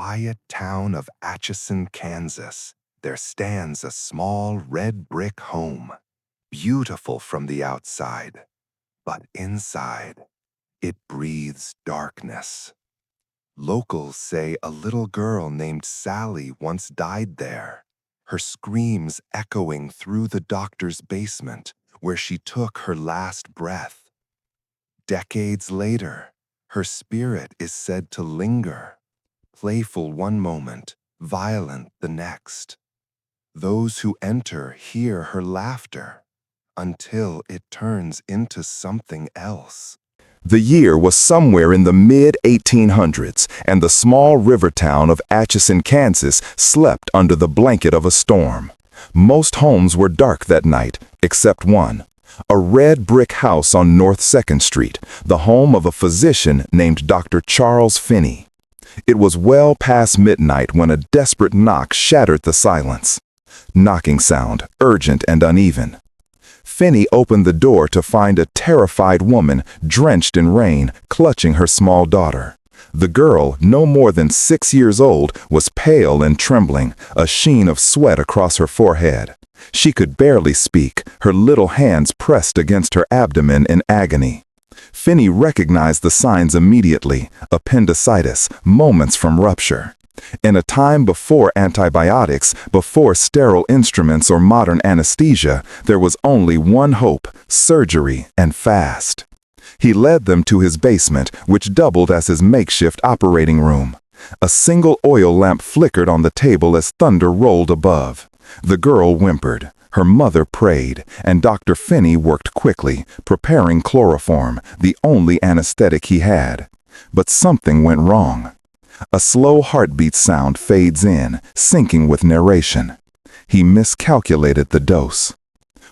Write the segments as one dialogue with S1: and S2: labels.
S1: quiet town of Atchison, Kansas, there stands a small red brick home, beautiful from the outside, but inside, it breathes darkness. Locals say a little girl named Sallie once died there, her screams echoing through the doctor's basement where she took her last breath. Decades later, her spirit is said to linger, playful one moment, violent the next. Those who enter hear her laughter until it turns into something else.
S2: The year was somewhere in the mid-1800s, and the small river town of Atchison, Kansas, slept under the blanket of a storm. Most homes were dark that night, except one. A red brick house on North 2nd Street, the home of a physician named Dr. Charles Finney. It was well past midnight when a desperate knock shattered the silence. Knocking sound, urgent and uneven. Finney opened the door to find a terrified woman, drenched in rain, clutching her small daughter. The girl, no more than 6 years old, was pale and trembling, a sheen of sweat across her forehead. She could barely speak, her little hands pressed against her abdomen in agony. Finney recognized the signs immediately: appendicitis, moments from rupture. In a time before antibiotics, before sterile instruments or modern anesthesia, there was only one hope: surgery, and fast. He led them to his basement, which doubled as his makeshift operating room. A single oil lamp flickered on the table as thunder rolled above. The girl whimpered. Her mother prayed, and Dr. Finney worked quickly, preparing chloroform, the only anesthetic he had. But something went wrong. A slow heartbeat sound fades in, syncing with narration. He miscalculated the dose.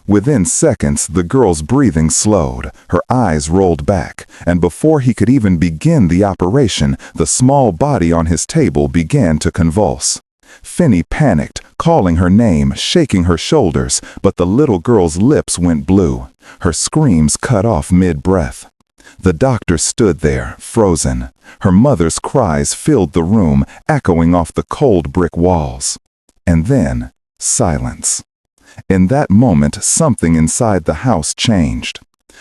S2: Within seconds, the girl's breathing slowed, her eyes rolled back, and before he could even begin the operation, the small body on his table began to convulse. Finney panicked, calling her name, shaking her shoulders, but the little girl's lips went blue. Her screams cut off mid-breath. The doctor stood there, frozen. Her mother's cries filled the room, echoing off the cold brick walls. And then, silence. In that moment, something inside the house changed.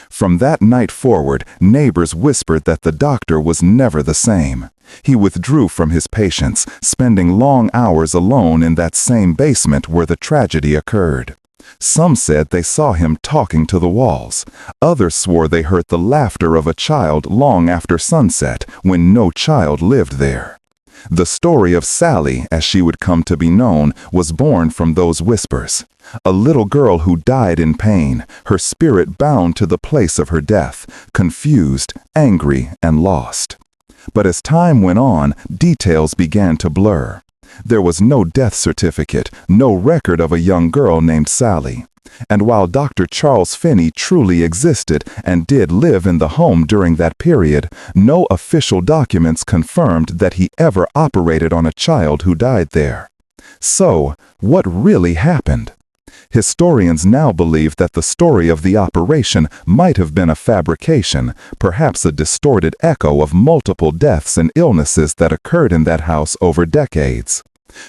S2: From that night forward, neighbors whispered that the doctor was never the same. He withdrew from his patients, spending long hours alone in that same basement where the tragedy occurred. Some said they saw him talking to the walls. Others swore they heard the laughter of a child long after sunset, when no child lived there. The story of Sallie, as she would come to be known, was born from those whispers. A little girl who died in pain, her spirit bound to the place of her death, confused, angry, and lost. But as time went on, details began to blur. There was no death certificate, no record of a young girl named Sallie. And while Dr. Charles Finney truly existed and did live in the home during that period, no official documents confirmed that he ever operated on a child who died there. So, what really happened? Historians now believe that the story of the operation might have been a fabrication, perhaps a distorted echo of multiple deaths and illnesses that occurred in that house over decades.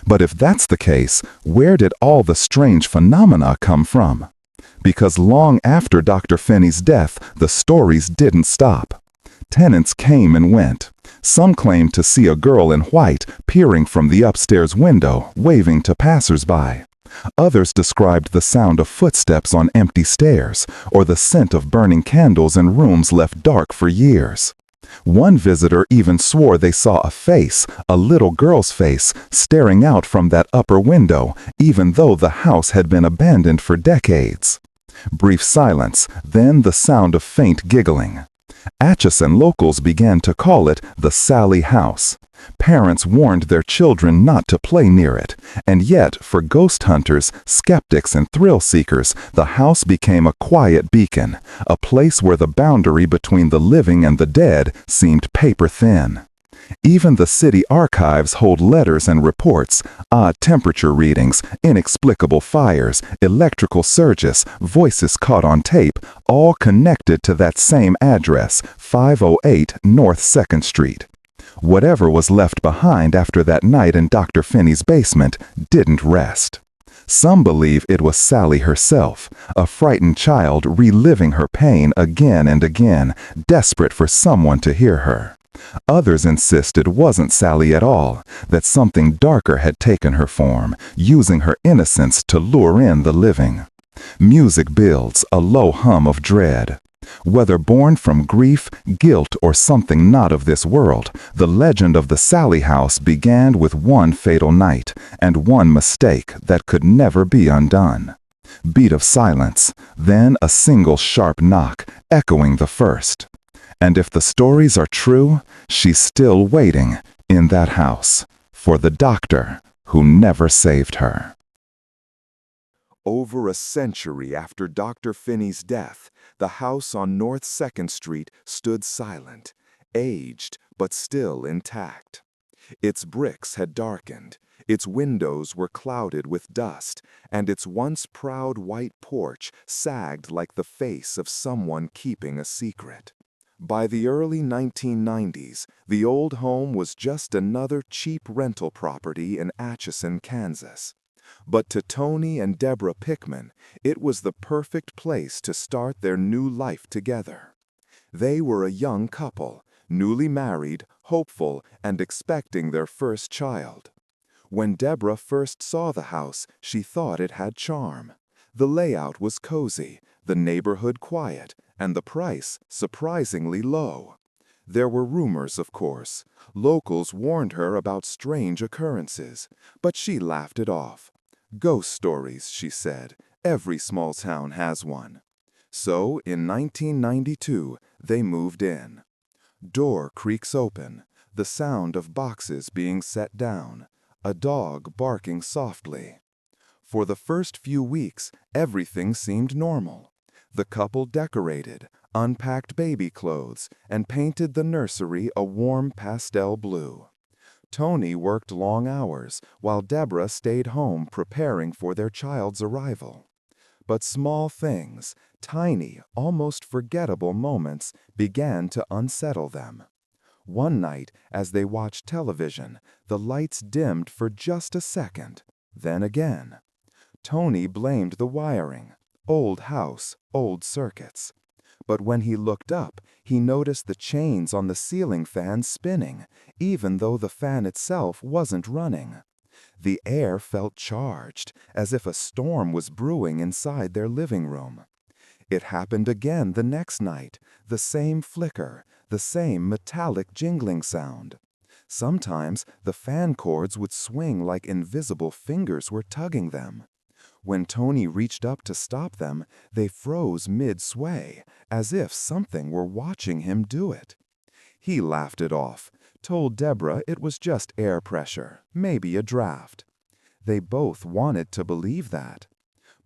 S2: But if that's the case, where did all the strange phenomena come from? Because long after Dr. Finney's death, the stories didn't stop. Tenants came and went. Some claimed to see a girl in white peering from the upstairs window, waving to passersby. Others described the sound of footsteps on empty stairs, or the scent of burning candles in rooms left dark for years. One visitor even swore they saw a face, a little girl's face, staring out from that upper window, even though the house had been abandoned for decades. Brief silence, then the sound of faint giggling. Atchison locals began to call it the Sallie House. Parents warned their children not to play near it, and yet, for ghost hunters, skeptics, and thrill seekers, the house became a quiet beacon, a place where the boundary between the living and the dead seemed paper-thin. Even the city archives hold letters and reports, odd temperature readings, inexplicable fires, electrical surges, voices caught on tape, all connected to that same address, 508 North 2nd Street. Whatever was left behind after that night in Dr. Finney's basement didn't rest. Some believe it was Sallie herself, a frightened child reliving her pain again and again, desperate for someone to hear her. Others insist it wasn't Sallie at all, that something darker had taken her form, using her innocence to lure in the living. Music builds a low hum of dread. Whether born from grief, guilt, or something not of this world, the legend of the Sallie House began with one fatal night and one mistake that could never be undone. Beat of silence, then a single sharp knock, echoing the first. And if the stories are true, she's still waiting in that house for the doctor who never saved her.
S1: Over a century after Dr. Finney's death, the house on North 2nd Street stood silent, aged but still intact. Its bricks had darkened, its windows were clouded with dust, and its once proud white porch sagged like the face of someone keeping a secret. By the early 1990s, the old home was just another cheap rental property in Atchison, Kansas. But to Tony and Deborah Pickman, it was the perfect place to start their new life together. They were a young couple, newly married, hopeful, and expecting their first child. When Deborah first saw the house, she thought it had charm. The layout was cozy, the neighborhood quiet, and the price surprisingly low. There were rumors, of course. Locals warned her about strange occurrences, but she laughed it off. Ghost stories, she said. Every small town has one. So, in 1992, they moved in. Door creaks open, the sound of boxes being set down, a dog barking softly. For the first few weeks, everything seemed normal. The couple decorated, unpacked baby clothes, and painted the nursery a warm pastel blue. Tony worked long hours, while Deborah stayed home preparing for their child's arrival. But small things, tiny, almost forgettable moments, began to unsettle them. One night, as they watched television, the lights dimmed for just a second, then again. Tony blamed the wiring. Old house, old circuits. But when he looked up, he noticed the chains on the ceiling fan spinning, even though the fan itself wasn't running. The air felt charged, as if a storm was brewing inside their living room. It happened again the next night, the same flicker, the same metallic jingling sound. Sometimes the fan cords would swing like invisible fingers were tugging them. When Tony reached up to stop them, they froze mid-sway, as if something were watching him do it. He laughed it off, told Deborah it was just air pressure, maybe a draft. They both wanted to believe that.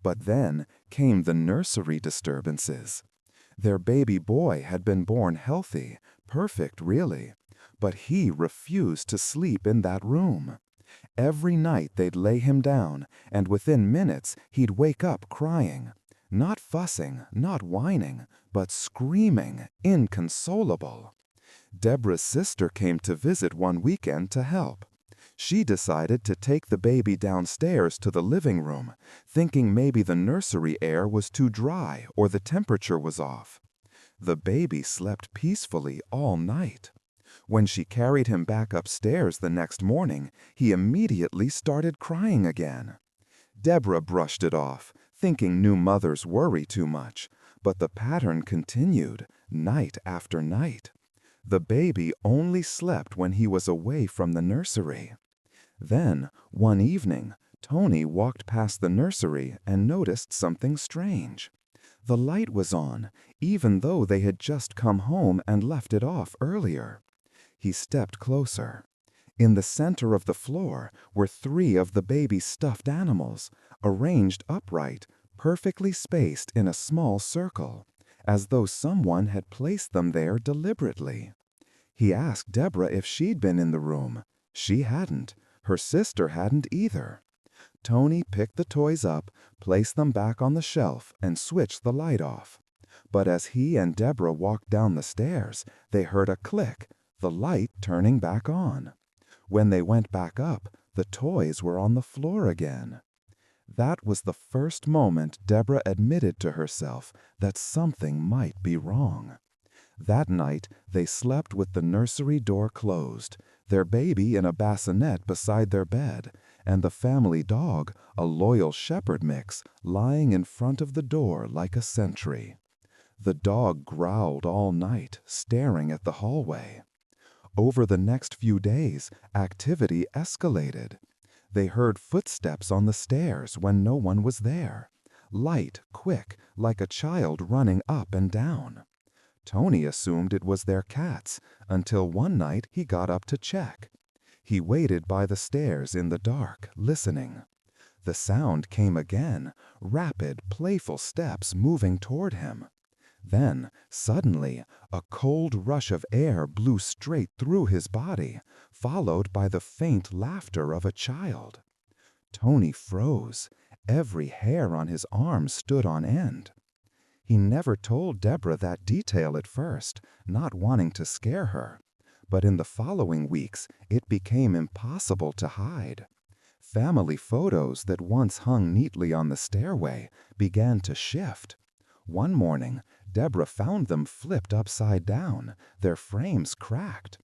S1: But then came the nursery disturbances. Their baby boy had been born healthy, perfect really, but he refused to sleep in that room. Every night they'd lay him down, and within minutes he'd wake up crying. Not fussing, not whining, but screaming, inconsolable. Deborah's sister came to visit one weekend to help. She decided to take the baby downstairs to the living room, thinking maybe the nursery air was too dry or the temperature was off. The baby slept peacefully all night. When she carried him back upstairs the next morning, he immediately started crying again. Deborah brushed it off, thinking new mothers worry too much, but the pattern continued, night after night. The baby only slept when he was away from the nursery. Then, one evening, Tony walked past the nursery and noticed something strange. The light was on, even though they had just come home and left it off earlier. He stepped closer. In the center of the floor were 3 of the baby's stuffed animals, arranged upright, perfectly spaced in a small circle, as though someone had placed them there deliberately. He asked Deborah if she'd been in the room. She hadn't. Her sister hadn't either. Tony picked the toys up, placed them back on the shelf, and switched the light off. But as he and Deborah walked down the stairs, they heard a click,
S2: the light turning back on. When they went back up, the toys were on the floor again. That was the first moment Deborah admitted to herself that something might be wrong. That night, they slept with the nursery door closed, their baby in a bassinet beside their bed, and the family dog, a loyal shepherd mix, lying in front of the door like a sentry. The dog growled all night, staring at the hallway. Over the next few days, activity escalated. They heard footsteps on the stairs when no one was there. Light, quick, like a child running up and down. Tony assumed it was their cats, until one night he got up to check. He waited by the stairs in the dark, listening. The sound came again, rapid, playful steps moving toward him. Then, suddenly, a cold rush of air blew straight through his body, followed by the faint laughter of a child. Tony froze. Every hair on his arm stood on end. He never told Deborah that detail at first, not wanting to scare her. But in the following weeks, it became impossible to hide. Family photos that once hung neatly on the stairway began to shift. One morning, Deborah found them flipped upside down, their frames cracked.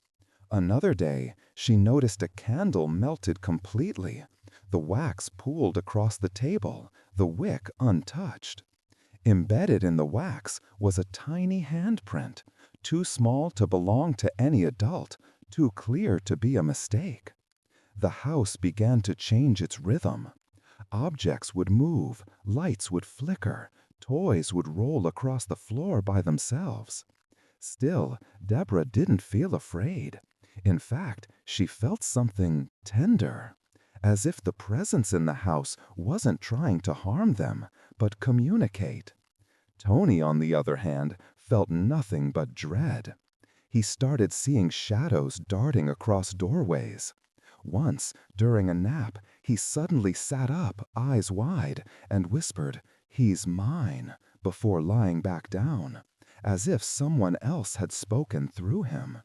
S2: Another day, she noticed a candle melted completely. The wax pooled across the table, the wick untouched. Embedded in the wax was a tiny handprint, too small to belong to any adult, too clear to be a mistake. The house began to change its rhythm. Objects would move, lights would flicker, toys would roll across the floor by themselves. Still, Deborah didn't feel afraid. In fact, she felt something tender, as if the presence in the house wasn't trying to harm them, but communicate. Tony, on the other hand, felt nothing but dread. He started seeing shadows darting across doorways. Once, during a nap, he suddenly sat up, eyes wide, and whispered, "He's mine," before lying back down, as if someone else had spoken through him.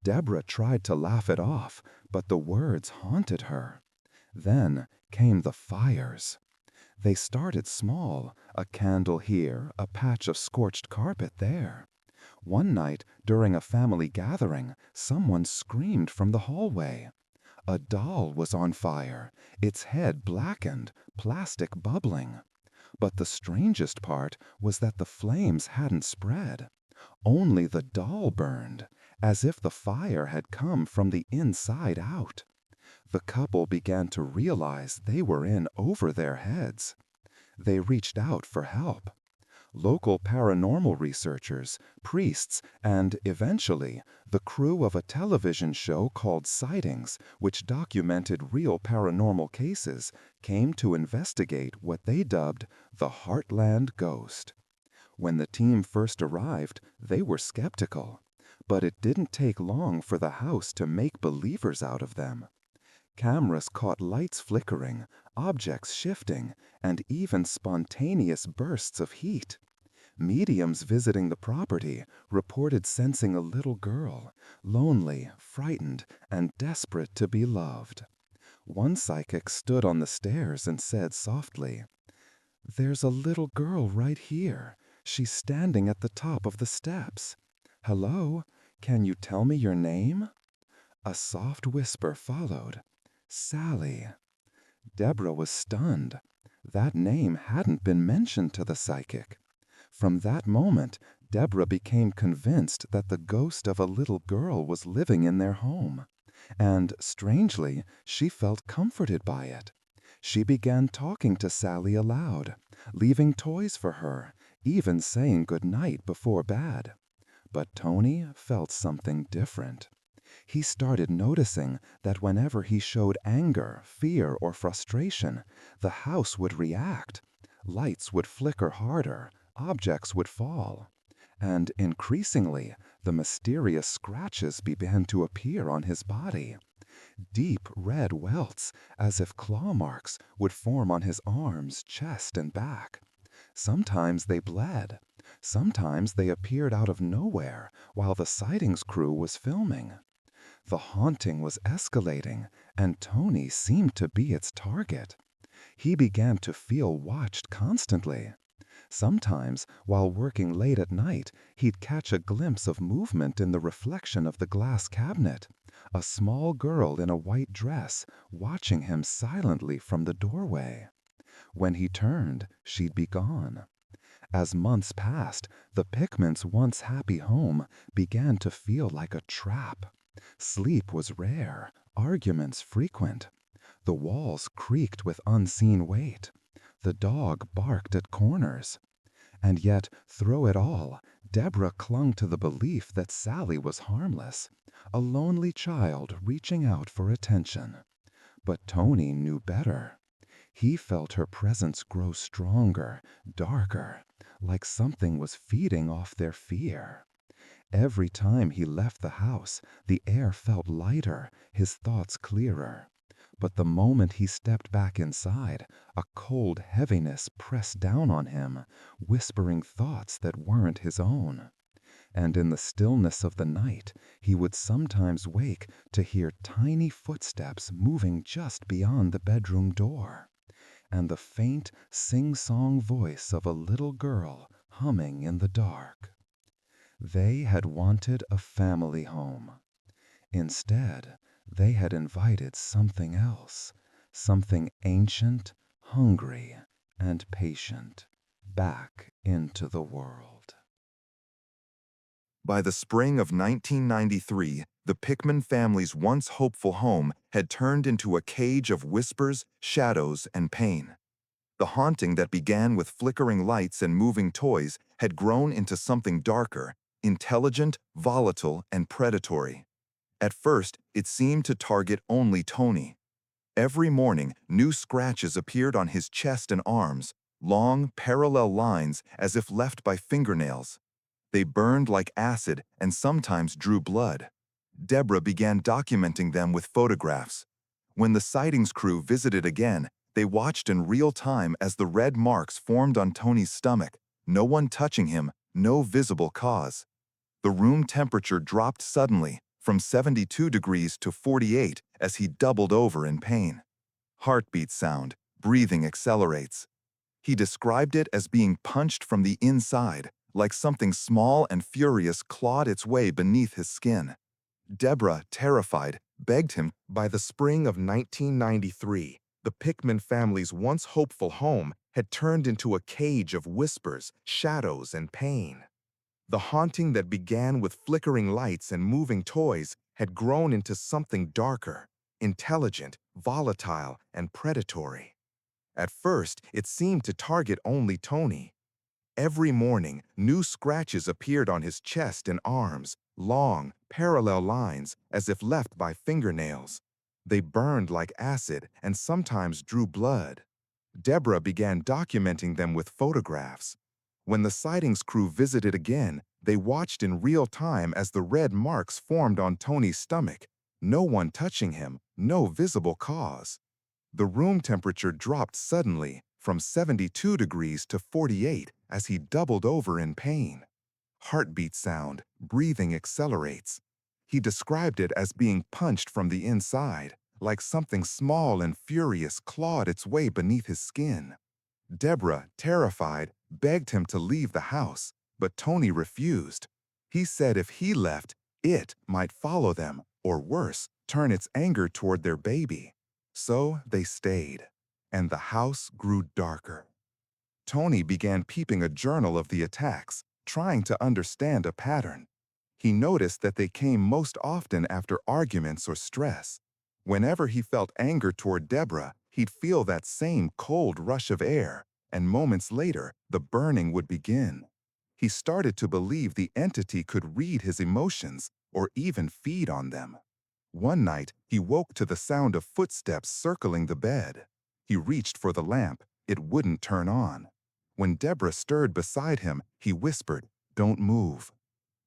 S2: Deborah tried to laugh it off, but the words haunted her. Then came the fires. They started small, a candle here, a patch of scorched carpet there. One night, during a family gathering, someone screamed from the hallway. A doll was on fire, its head blackened, plastic bubbling. But the strangest part was that the flames hadn't spread. Only the doll burned, as if the fire had come from the inside out. The couple began to realize they were in over their heads. They reached out for help. Local paranormal researchers, priests, and, eventually, the crew of a television show called Sightings, which documented real paranormal cases, came to investigate what they dubbed the Heartland Ghost. When the team first arrived, they were skeptical. But it didn't take long for the house to make believers out of them. Cameras caught lights flickering, objects shifting, and even spontaneous bursts of heat. Mediums visiting the property reported sensing a little girl, lonely, frightened, and desperate to be loved. One psychic stood on the stairs and said softly, "There's a little girl right here. She's standing at the top of the steps. Hello, can you tell me your name?" A soft whisper followed, "Sallie." Deborah was stunned. That name hadn't been mentioned to the psychic. From that moment, Deborah became convinced that the ghost of a little girl was living in their home. And, strangely, she felt comforted by it. She began talking to Sallie aloud, leaving toys for her, even saying goodnight before bed. But Tony felt something different. He started noticing that whenever he showed anger, fear, or frustration, the house would react. Lights would flicker harder, objects would fall. And increasingly, the mysterious scratches began to appear on his body. Deep red welts, as if claw marks, would form on his arms, chest, and back. Sometimes they bled. Sometimes they appeared out of nowhere while the sightings crew was filming. The haunting was escalating, and Tony seemed to be its target. He began to feel watched constantly. Sometimes, while working late at night, he'd catch a glimpse of movement in the reflection of the glass cabinet. A small girl in a white dress, watching him silently from the doorway. When he turned, she'd be gone. As months passed, the Pickmans' once happy home began to feel like a trap. Sleep was rare, arguments frequent. The walls creaked with unseen weight. The dog barked at corners. And yet, through it all, Deborah clung to the belief that Sallie was harmless, a lonely child reaching out for attention. But Tony knew better. He felt her presence grow stronger, darker, like something was feeding off their fear. Every time he left the house, the air felt lighter, his thoughts clearer. But the moment he stepped back inside, a cold heaviness pressed down on him, whispering thoughts that weren't his own. And in the stillness of the night, he would sometimes wake to hear tiny footsteps moving just beyond the bedroom door, and the faint, sing-song voice of a little girl humming in the dark. They had wanted a family home. Instead, they had invited something else, something ancient, hungry, and patient, back into the world.
S1: By the spring of 1993, the Pickman family's once hopeful home had turned into a cage of whispers, shadows, and pain. The haunting that began with flickering lights and moving toys had grown into something darker, intelligent, volatile, and predatory. At first, it seemed to target only Tony. Every morning, new scratches appeared on his chest and arms, long, parallel lines as if left by fingernails. They burned like acid and sometimes drew blood. Deborah began documenting them with photographs. When the sightings crew visited again, they watched in real time as the red marks formed on Tony's stomach, no one touching him, no visible cause. The room temperature dropped suddenly, from 72 degrees to 48 as he doubled over in pain. Heartbeat sound, breathing accelerates. He described it as being punched from the inside, like something small and furious clawed its way beneath his skin. Deborah, terrified, begged him. By the spring of 1993, the Pickman family's once hopeful home had turned into a cage of whispers, shadows, and pain. The haunting that began with flickering lights and moving toys had grown into something darker, intelligent, volatile, and predatory. At first, it seemed to target only Tony. Every morning, new scratches appeared on his chest and arms, long, parallel lines as if left by fingernails. They burned like acid and sometimes drew blood. Deborah began documenting them with photographs. When the sightings crew visited again, they watched in real time as the red marks formed on Tony's stomach, no one touching him, no visible cause. The room temperature dropped suddenly from 72 degrees to 48 as he doubled over in pain. Heartbeat sound, breathing accelerates. He described it as being punched from the inside, like something small and furious clawed its way beneath his skin. Deborah, terrified, begged him to leave the house, but Tony refused. He said if he left, it might follow them, or worse, turn its anger toward their baby. So they stayed, and the house grew darker. Tony began keeping a journal of the attacks, trying to understand a pattern. He noticed that they came most often after arguments or stress. Whenever he felt anger toward Deborah, he'd feel that same cold rush of air, and moments later, the burning would begin. He started to believe the entity could read his emotions or even feed on them. One night, he woke to the sound of footsteps circling the bed. He reached for the lamp. It wouldn't turn on. When Deborah stirred beside him, he whispered, "Don't move."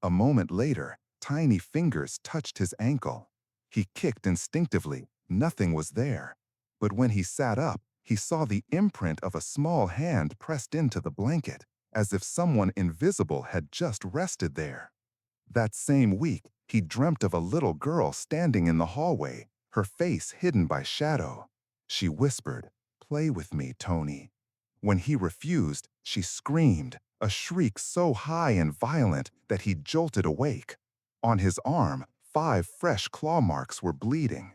S1: A moment later, tiny fingers touched his ankle. He kicked instinctively. Nothing was there. But when he sat up, he saw the imprint of a small hand pressed into the blanket. as if someone invisible had just rested there. That same week, he dreamt of a little girl standing in the hallway, her face hidden by shadow. She whispered, "Play with me, Tony." When he refused, she screamed, a shriek so high and violent that he jolted awake. On his arm, 5 fresh claw marks were bleeding.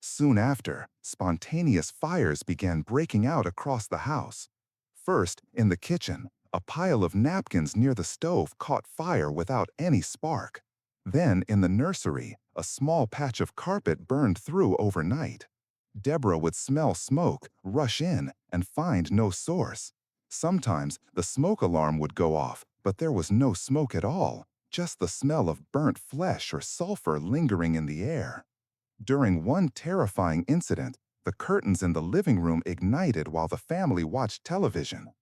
S1: Soon after, spontaneous fires began breaking out across the house. First, in the kitchen, a pile of napkins near the stove caught fire without any spark. Then, in the nursery, a small patch of carpet burned through overnight. Deborah would smell smoke, rush in, and find no source. Sometimes the smoke alarm would go off, but there was no smoke at all, just the smell of burnt flesh or sulfur lingering in the air. During one terrifying incident, the curtains in the living room ignited while the family watched television.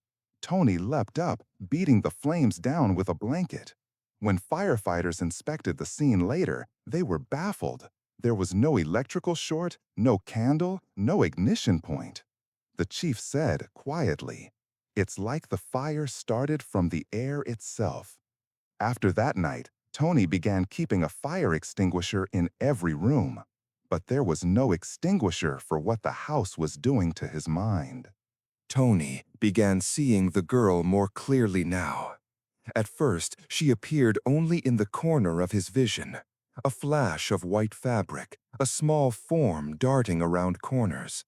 S1: Tony leapt up, beating the flames down with a blanket. When firefighters inspected the scene later, they were baffled. There was no electrical short, no candle, no ignition point. The chief said quietly, "It's like the fire started from the air itself." After that night, Tony began keeping a fire extinguisher in every room. But there was no extinguisher for what the house was doing to his mind. Tony began seeing the girl more clearly now. At first, she appeared only in the corner of his vision, a flash of white fabric, a small form darting around corners.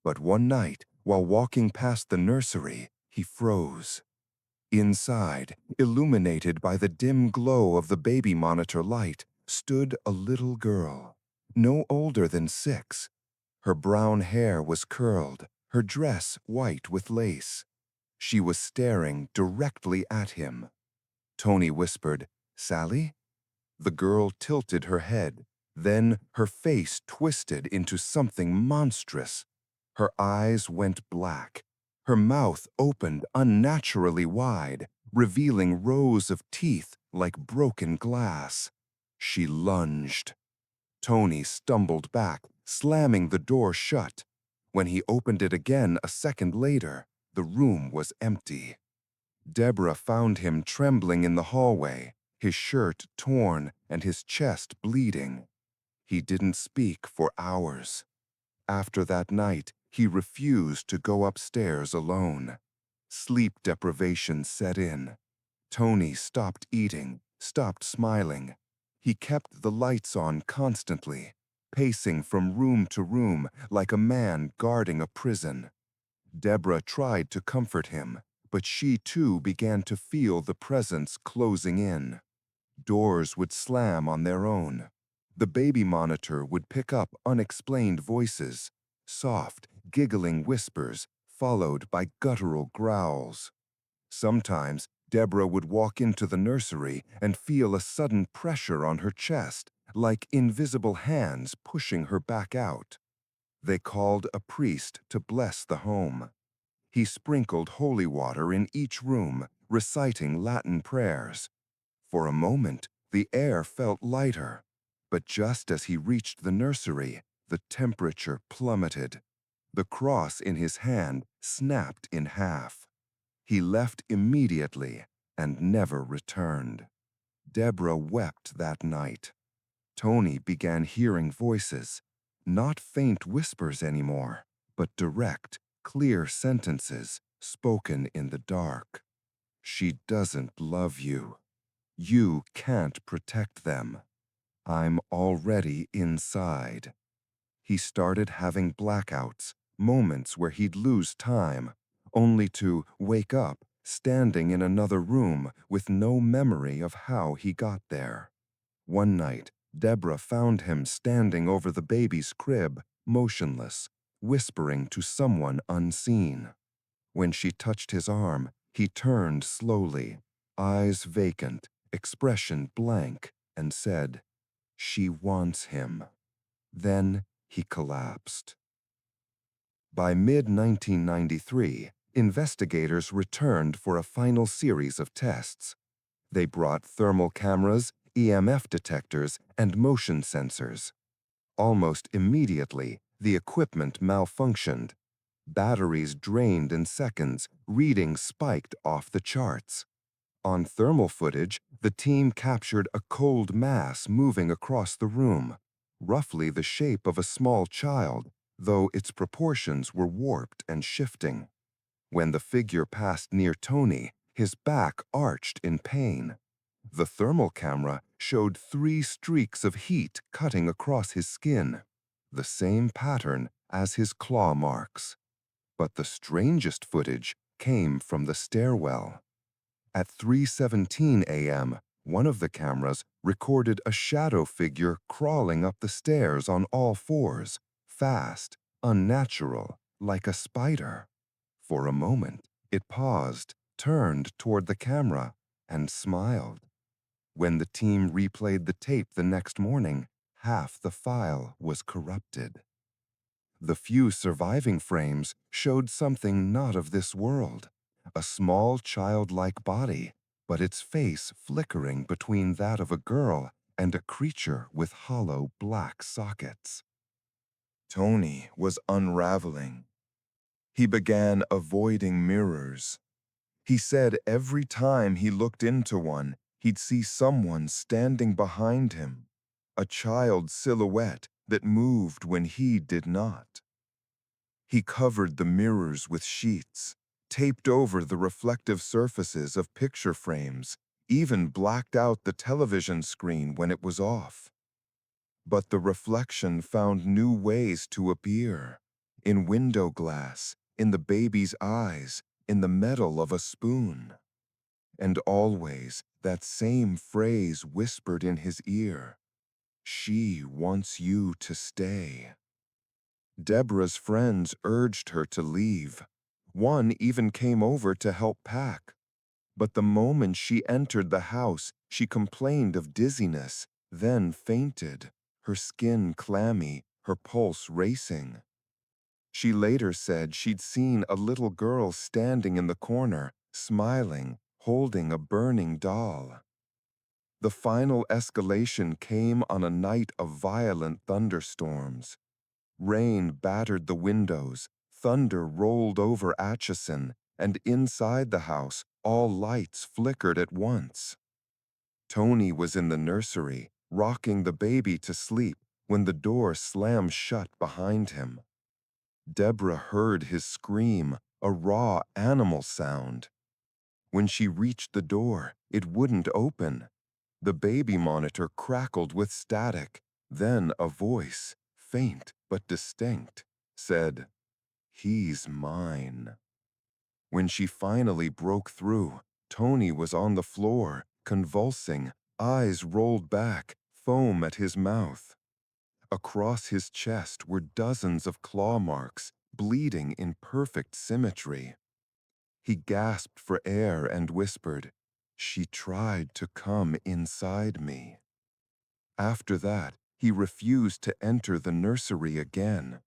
S1: But one night, while walking past the nursery, he froze. Inside, illuminated by the dim glow of the baby monitor light, stood a little girl, no older than 6. Her brown hair was curled, her dress white with lace. She was staring directly at him. Tony whispered, "Sallie?" The girl tilted her head. Then her face twisted into something monstrous. Her eyes went black. Her mouth opened unnaturally wide, revealing rows of teeth like broken glass. She lunged. Tony stumbled back, slamming the door shut. When he opened it again a second later, the room was empty. Deborah found him trembling in the hallway, his shirt torn and his chest bleeding. He didn't speak for hours. After that night, he refused to go upstairs alone. Sleep deprivation set in. Tony stopped eating, stopped smiling. He kept the lights on constantly, pacing from room to room like a man guarding a prison. Deborah tried to comfort him, but she too began to feel the presence closing in. Doors would slam on their own. The baby monitor would pick up unexplained voices, soft, giggling whispers, followed by guttural growls. Sometimes, Deborah would walk into the nursery and feel a sudden pressure on her chest, like invisible hands pushing her back out. They called a priest to bless the home. He sprinkled holy water in each room, reciting Latin prayers. For a moment, the air felt lighter, but just as he reached the nursery, the temperature plummeted. The cross in his hand snapped in half. He left immediately and never returned. Deborah wept that night. Tony began hearing voices, not faint whispers anymore, but direct, clear sentences spoken in the dark. "She doesn't love you. You can't protect them. I'm already inside." He started having blackouts, moments where he'd lose time, only to wake up standing in another room with no memory of how he got there. One night, Deborah found him standing over the baby's crib, motionless, whispering to someone unseen. When she touched his arm, he turned slowly, eyes vacant, expression blank, and said, "She wants him." Then he collapsed. By mid-1993, investigators returned for a final series of tests. They brought thermal cameras, EMF detectors, and motion sensors. Almost immediately, the equipment malfunctioned. Batteries drained in seconds, readings spiked off the charts. On thermal footage, the team captured a cold mass moving across the room, roughly the shape of a small child, though its proportions were warped and shifting. When the figure passed near Tony, his back arched in pain. The thermal camera showed 3 streaks of heat cutting across his skin, the same pattern as his claw marks. But the strangest footage came from the stairwell. At 3:17 a.m., one of the cameras recorded a shadow figure crawling up the stairs on all fours, fast, unnatural, like a spider. For a moment, it paused, turned toward the camera, and smiled. When the team replayed the tape the next morning, half the file was corrupted. The few surviving frames showed something not of this world, a small childlike body, but its face flickering between that of a girl and a creature with hollow black sockets. Tony was unraveling. He began avoiding mirrors. He said every time he looked into one, he'd see someone standing behind him, a child's silhouette that moved when he did not. He covered the mirrors with sheets, taped over the reflective surfaces of picture frames, even blacked out the television screen when it was off. But the reflection found new ways to appear, in window glass, in the baby's eyes, in the metal of a spoon. And always that same phrase whispered in his ear, "She wants you to stay." Deborah's friends urged her to leave. One even came over to help pack. But the moment she entered the house, she complained of dizziness, then fainted, her skin clammy, her pulse racing. She later said she'd seen a little girl standing in the corner, smiling, holding a burning doll. The final escalation came on a night of violent thunderstorms. Rain battered the windows, thunder rolled over Atchison, and inside the house, all lights flickered at once. Tony was in the nursery, rocking the baby to sleep, when the door slammed shut behind him. Deborah heard his scream, a raw animal sound. When she reached the door, it wouldn't open. The baby monitor crackled with static. Then a voice, faint but distinct, said, "He's mine." When she finally broke through, Tony was on the floor, convulsing, eyes rolled back, foam at his mouth. Across his chest were dozens of claw marks, bleeding in perfect symmetry. He gasped for air and whispered, "She tried to come inside me." After that, he refused to enter the nursery again.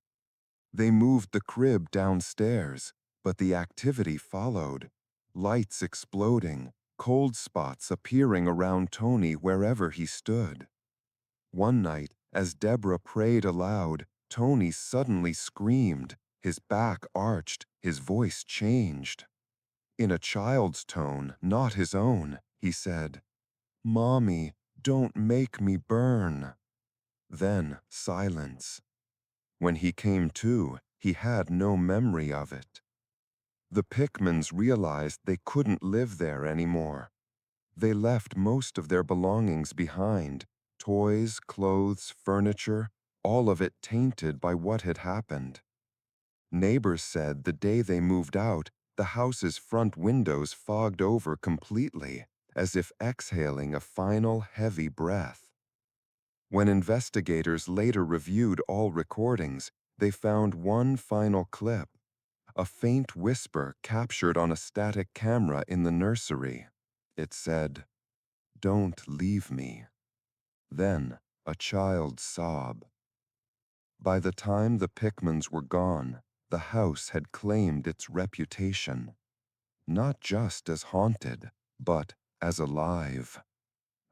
S1: They moved the crib downstairs, but the activity followed. Lights exploding, cold spots appearing around Tony wherever he stood. One night, as Deborah prayed aloud, Tony suddenly screamed, his back arched, his voice changed. In a child's tone, not his own, he said, "Mommy, don't make me burn." Then silence. When he came to, he had no memory of it. The Pickmans realized they couldn't live there anymore. They left most of their belongings behind, toys, clothes, furniture, all of it tainted by what had happened. Neighbors said the day they moved out, the house's front windows fogged over completely, as if exhaling a final heavy breath. When investigators later reviewed all recordings, they found one final clip, a faint whisper captured on a static camera in the nursery. It said, "Don't leave me." Then, a child's sob. By the time the Pickmans were gone, the house had claimed its reputation, not just as haunted, but as alive.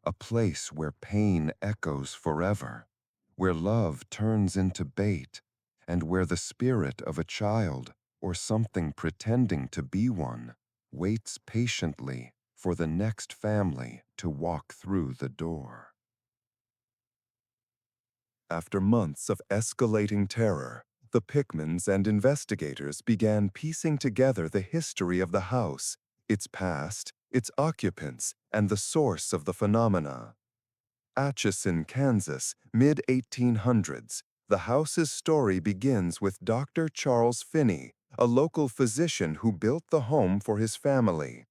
S1: A place where pain echoes forever, where love turns into bait, and where the spirit of a child or something pretending to be one, waits patiently for the next family to walk through the door. After months of escalating terror, the Pickmans and investigators began piecing together the history of the house, its past, its occupants, and the source of the phenomena. Atchison, Kansas, mid-1800s. The house's story begins with Dr. Charles Finney, a local physician who built the home for his family.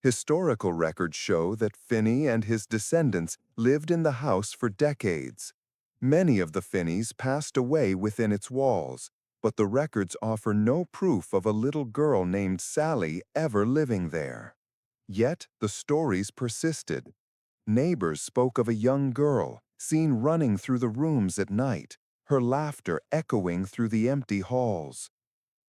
S1: Historical records show that Finney and his descendants lived in the house for decades. Many of the Finneys passed away within its walls, but the records offer no proof of a little girl named Sallie ever living there. Yet the stories persisted. Neighbors spoke of a young girl seen running through the rooms at night, her laughter echoing through the empty halls.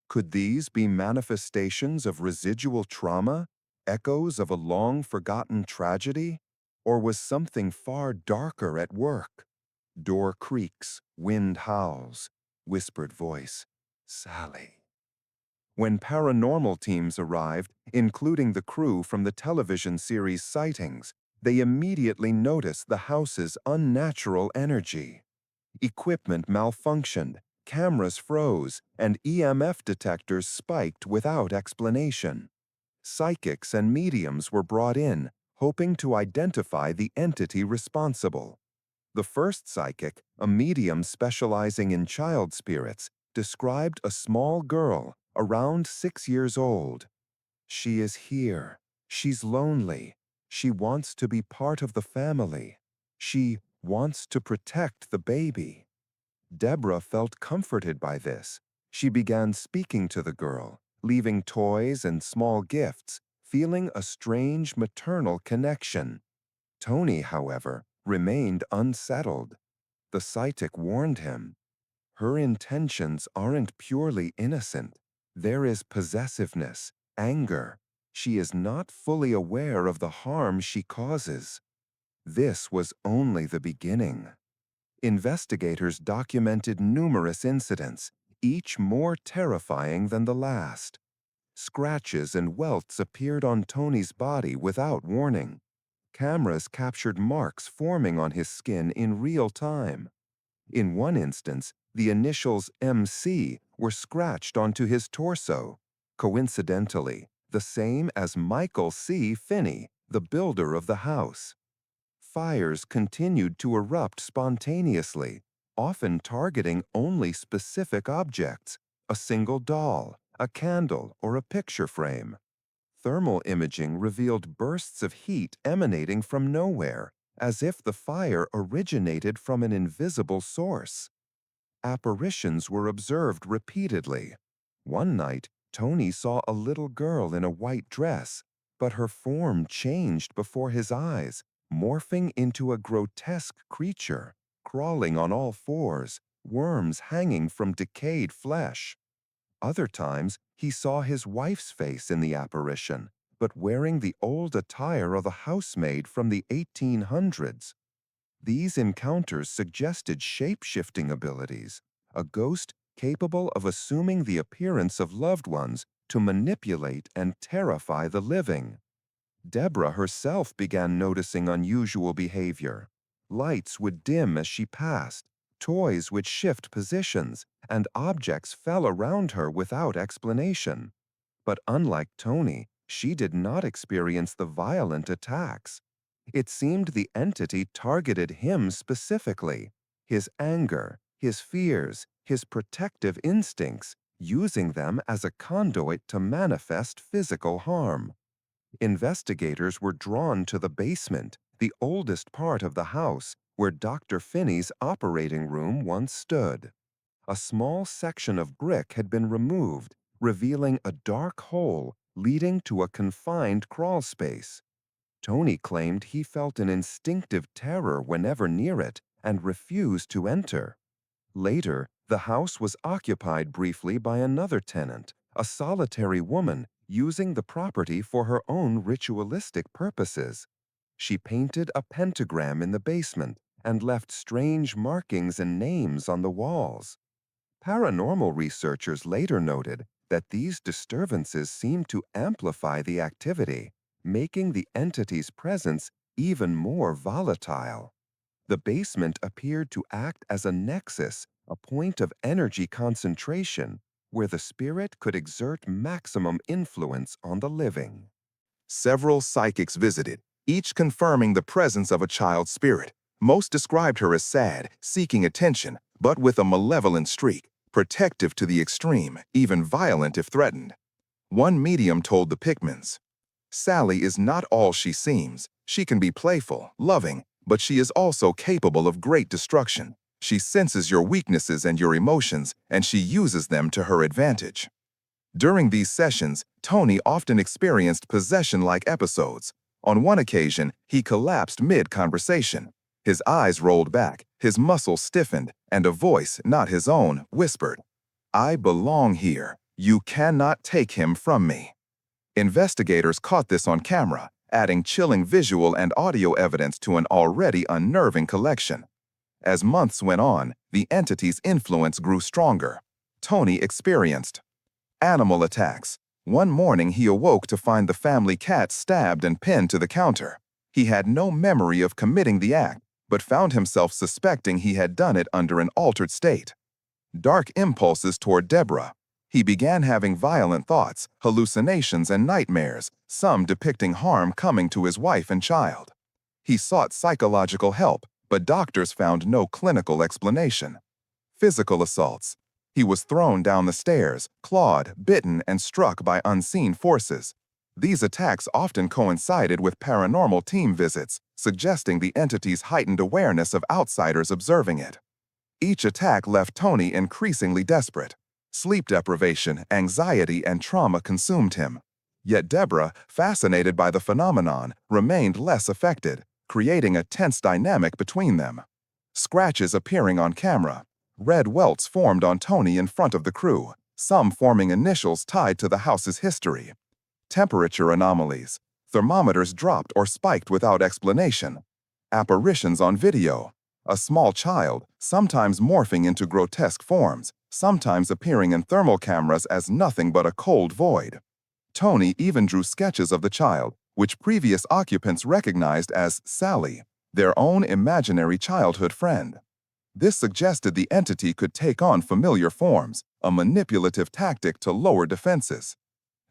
S1: Could these be manifestations of residual trauma, echoes of a long-forgotten tragedy? Or was something far darker at work? Door creaks, wind howls, whispered voice, Sallie. When paranormal teams arrived, including the crew from the television series Sightings, they immediately noticed the house's unnatural energy. Equipment malfunctioned, cameras froze, and EMF detectors spiked without explanation. Psychics and mediums were brought in, hoping to identify the entity responsible. The first psychic, a medium specializing in child spirits, described a small girl, around 6 years old. She is here. She's lonely. She wants to be part of the family. She wants to protect the baby. Deborah felt comforted by this. She began speaking to the girl, leaving toys and small gifts, feeling a strange maternal connection. Tony, however, remained unsettled. The psychic warned him. Her intentions aren't purely innocent. There is possessiveness, anger. She is not fully aware of the harm she causes. This was only the beginning. Investigators documented numerous incidents, each more terrifying than the last. Scratches and welts appeared on Tony's body without warning. Cameras captured marks forming on his skin in real time. In one instance, the initials MC were scratched onto his torso, coincidentally, the same as Michael C. Finney, the builder of the house. Fires continued to erupt spontaneously, often targeting only specific objects, a single doll, a candle, or a picture frame. Thermal imaging revealed bursts of heat emanating from nowhere, as if the fire originated from an invisible source. Apparitions were observed repeatedly. One night, Tony saw a little girl in a white dress, but her form changed before his eyes, morphing into a grotesque creature, crawling on all fours, worms hanging from decayed flesh. Other times, he saw his wife's face in the apparition, but wearing the old attire of a housemaid from the 1800s. These encounters suggested shape-shifting abilities, a ghost capable of assuming the appearance of loved ones to manipulate and terrify the living. Deborah herself began noticing unusual behavior. Lights would dim as she passed, toys would shift positions, and objects fell around her without explanation. But unlike Tony, she did not experience the violent attacks. It seemed the entity targeted him specifically, his anger, his fears, his protective instincts, using them as a conduit to manifest physical harm. Investigators were drawn to the basement, the oldest part of the house, where Dr. Finney's operating room once stood. A small section of brick had been removed, revealing a dark hole leading to a confined crawl space. Tony claimed he felt an instinctive terror whenever near it and refused to enter. Later, the house was occupied briefly by another tenant, a solitary woman using the property for her own ritualistic purposes. She painted a pentagram in the basement and left strange markings and names on the walls. Paranormal researchers later noted that these disturbances seemed to amplify the activity, making the entity's presence even more volatile. The basement appeared to act as a nexus, a point of energy concentration, where the spirit could exert maximum influence on the living. Several psychics visited, each confirming the presence of a child spirit. Most described her as sad, seeking attention, but with a malevolent streak, protective to the extreme, even violent if threatened. One medium told the Pickmans, "Sallie is not all she seems. She can be playful, loving, but she is also capable of great destruction. She senses your weaknesses and your emotions, and she uses them to her advantage." During these sessions, Tony often experienced possession-like episodes. On one occasion, he collapsed mid-conversation. His eyes rolled back, his muscles stiffened, and a voice, not his own, whispered, "I belong here. You cannot take him from me." Investigators caught this on camera, adding chilling visual and audio evidence to an already unnerving collection. As months went on, the entity's influence grew stronger. Tony experienced animal attacks. One morning he awoke to find the family cat stabbed and pinned to the counter. He had no memory of committing the act, but found himself suspecting he had done it under an altered state. Dark impulses toward Deborah. He began having violent thoughts, hallucinations, and nightmares, some depicting harm coming to his wife and child. He sought psychological help, but doctors found no clinical explanation. Physical assaults. He was thrown down the stairs, clawed, bitten, and struck by unseen forces. These attacks often coincided with paranormal team visits, suggesting the entity's heightened awareness of outsiders observing it. Each attack left Tony increasingly desperate. Sleep deprivation, anxiety, and trauma consumed him. Yet Deborah, fascinated by the phenomenon, remained less affected, creating a tense dynamic between them. Scratches appearing on camera. Red welts formed on Tony in front of the crew, some forming initials tied to the house's history. Temperature anomalies. Thermometers dropped or spiked without explanation. Apparitions on video. A small child, sometimes morphing into grotesque forms, sometimes appearing in thermal cameras as nothing but a cold void. Tony even drew sketches of the child, which previous occupants recognized as Sallie, their own imaginary childhood friend. This suggested the entity could take on familiar forms, a manipulative tactic to lower defenses.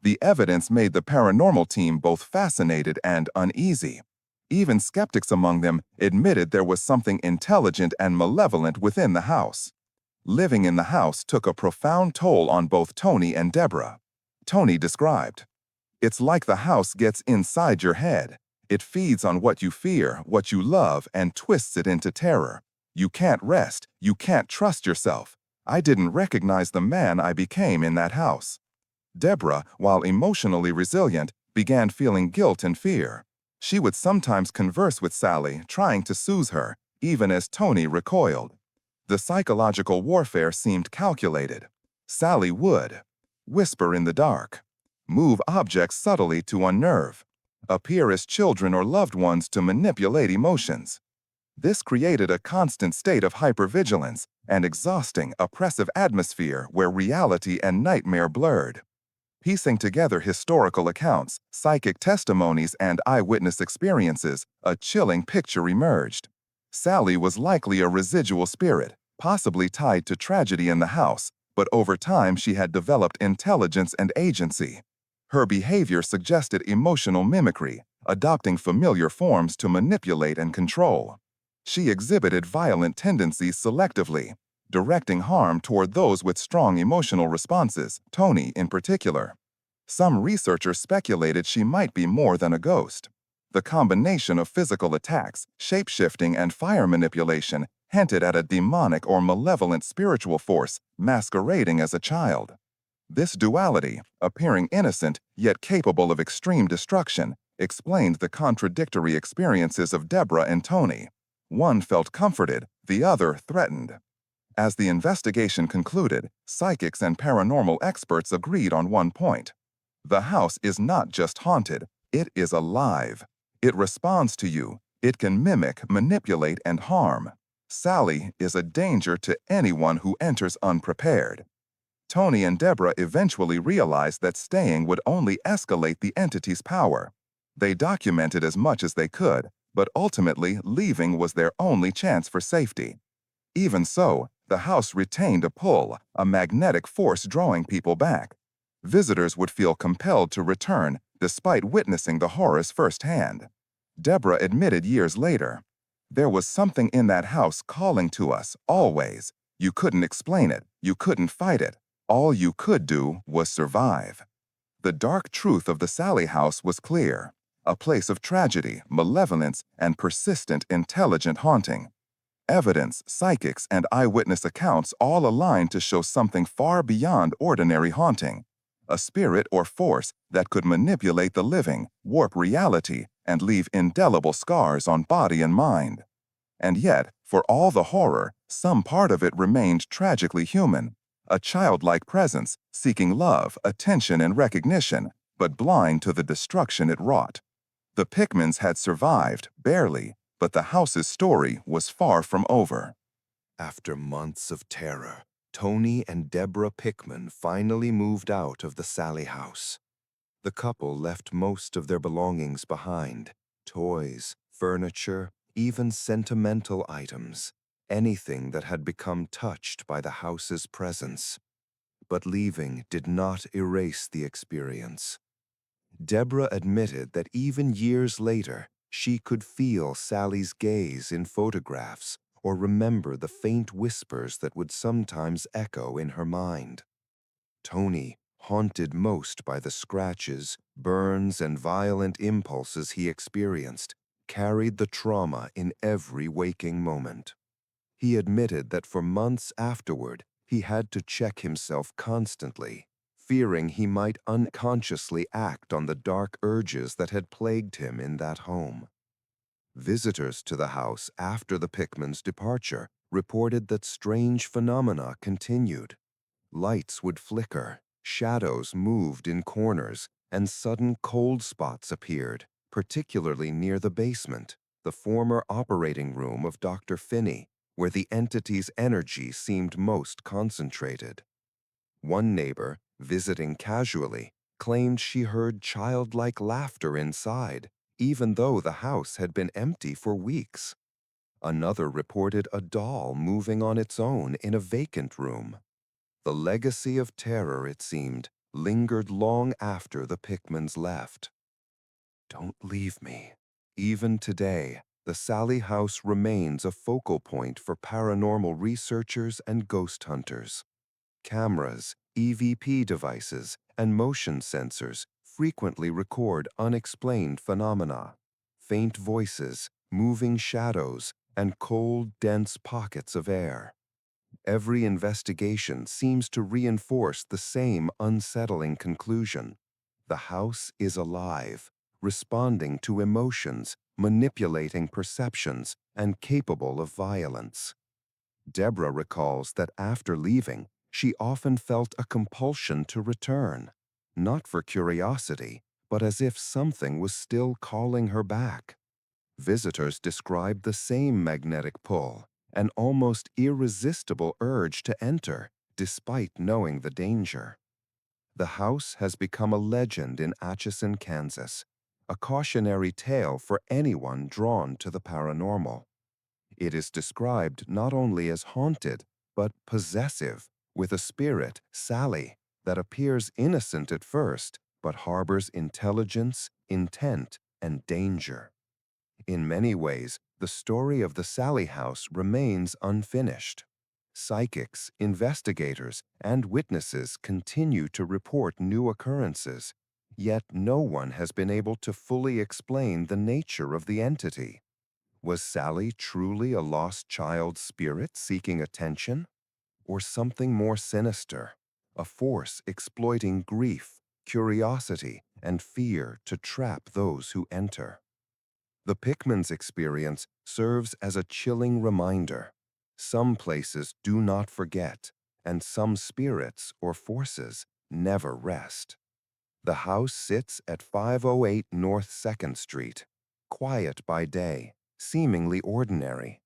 S1: The evidence made the paranormal team both fascinated and uneasy. Even skeptics among them admitted there was something intelligent and malevolent within the house. Living in the house took a profound toll on both Tony and Deborah. Tony described, "It's like the house gets inside your head. It feeds on what you fear, what you love, and twists it into terror. You can't rest. You can't trust yourself. I didn't recognize the man I became in that house." Deborah, while emotionally resilient, began feeling guilt and fear. She would sometimes converse with Sallie, trying to soothe her, even as Tony recoiled. The psychological warfare seemed calculated. Sallie would whisper in the dark, move objects subtly to unnerve, appear as children or loved ones to manipulate emotions. This created a constant state of hypervigilance, an exhausting, oppressive atmosphere where reality and nightmare blurred. Piecing together historical accounts, psychic testimonies, and eyewitness experiences, a chilling picture emerged. Sallie was likely a residual spirit, possibly tied to tragedy in the house, but over time she had developed intelligence and agency. Her behavior suggested emotional mimicry, adopting familiar forms to manipulate and control. She exhibited violent tendencies selectively, directing harm toward those with strong emotional responses, Tony in particular. Some researchers speculated she might be more than a ghost. The combination of physical attacks, shape-shifting, and fire manipulation hinted at a demonic or malevolent spiritual force masquerading as a child. This duality, appearing innocent yet capable of extreme destruction, explained the contradictory experiences of Deborah and Tony. One felt comforted, the other threatened. As the investigation concluded, psychics and paranormal experts agreed on one point. The house is not just haunted, it is alive. It responds to you. It can mimic, manipulate, and harm. Sallie is a danger to anyone who enters unprepared.
S2: Tony and Deborah eventually realized that staying would only escalate the entity's power. They documented as much as they could, but ultimately leaving was their only chance for safety. Even so, the house retained a pull, a magnetic force drawing people back. Visitors would feel compelled to return despite witnessing the horrors firsthand. Deborah admitted years later, "There was something in that house calling to us, always. You couldn't explain it, you couldn't fight it. All you could do was survive." The dark truth of the Sallie House was clear: a place of tragedy, malevolence, and persistent, intelligent haunting. Evidence, psychics, and eyewitness accounts all aligned to show something far beyond ordinary haunting: a spirit or force that could manipulate the living, warp reality, and leave indelible scars on body and mind. And yet, for all the horror, some part of it remained tragically human: a childlike presence seeking love, attention, and recognition, but blind to the destruction it wrought. The Pickmans had survived, barely, but the house's story was far from over.
S1: After months of terror, Tony and Deborah Pickman finally moved out of the Sallie House. The couple left most of their belongings behind: toys, furniture, even sentimental items, anything that had become touched by the house's presence. But leaving did not erase the experience. Deborah admitted that even years later, she could feel Sally's gaze in photographs or remember the faint whispers that would sometimes echo in her mind. Tony, haunted most by the scratches, burns, and violent impulses he experienced, carried the trauma in every waking moment. He admitted that for months afterward, he had to check himself constantly, fearing he might unconsciously act on the dark urges that had plagued him in that home. Visitors to the house after the Pickmans' departure reported that strange phenomena continued. Lights would flicker, shadows moved in corners, and sudden cold spots appeared, particularly near the basement, the former operating room of Dr. Finney, where the entity's energy seemed most concentrated. One neighbor, visiting casually, claimed she heard childlike laughter inside, even though the house had been empty for weeks. Another reported a doll moving on its own in a vacant room. The legacy of terror, it seemed, lingered long after the Pickmans left. "Don't leave me." Even today, the Sallie House remains a focal point for paranormal researchers and ghost hunters. Cameras, EVP devices, and motion sensors frequently record unexplained phenomena: faint voices, moving shadows, and cold, dense pockets of air. Every investigation seems to reinforce the same unsettling conclusion: the house is alive, responding to emotions, manipulating perceptions, and capable of violence. Deborah recalls that after leaving, she often felt a compulsion to return, not for curiosity, but as if something was still calling her back. Visitors described the same magnetic pull, an almost irresistible urge to enter, despite knowing the danger. The house has become a legend in Atchison, Kansas, a cautionary tale for anyone drawn to the paranormal. It is described not only as haunted, but possessive, with a spirit, Sallie, that appears innocent at first, but harbors intelligence, intent, and danger. In many ways, the story of the Sallie House remains unfinished. Psychics, investigators, and witnesses continue to report new occurrences, yet no one has been able to fully explain the nature of the entity. Was Sallie truly a lost child's spirit seeking attention? Or something more sinister, a force exploiting grief, curiosity, and fear to trap those who enter? The Pickmans' experience serves as a chilling reminder: some places do not forget, and some spirits or forces never rest. The house sits at 508 North 2nd Street, quiet by day, seemingly ordinary.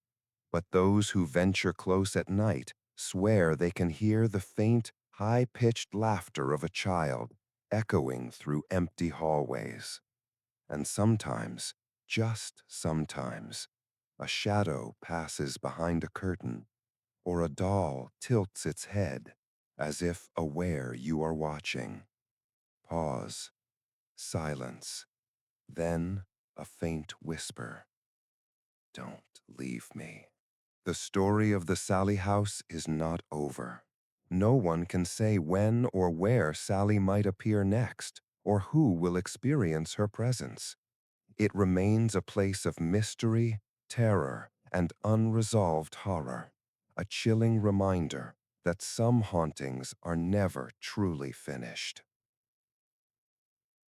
S1: But those who venture close at night swear they can hear the faint, high-pitched laughter of a child echoing through empty hallways. And sometimes, just sometimes, a shadow passes behind a curtain, or a doll tilts its head as if aware you are watching. Pause, silence, then a faint whisper. Don't leave me. The story of the Sallie House is not over. No one can say when or where Sallie might appear next, or who will experience her presence. It remains a place of mystery, terror, and unresolved horror, a chilling reminder that some hauntings are never truly finished.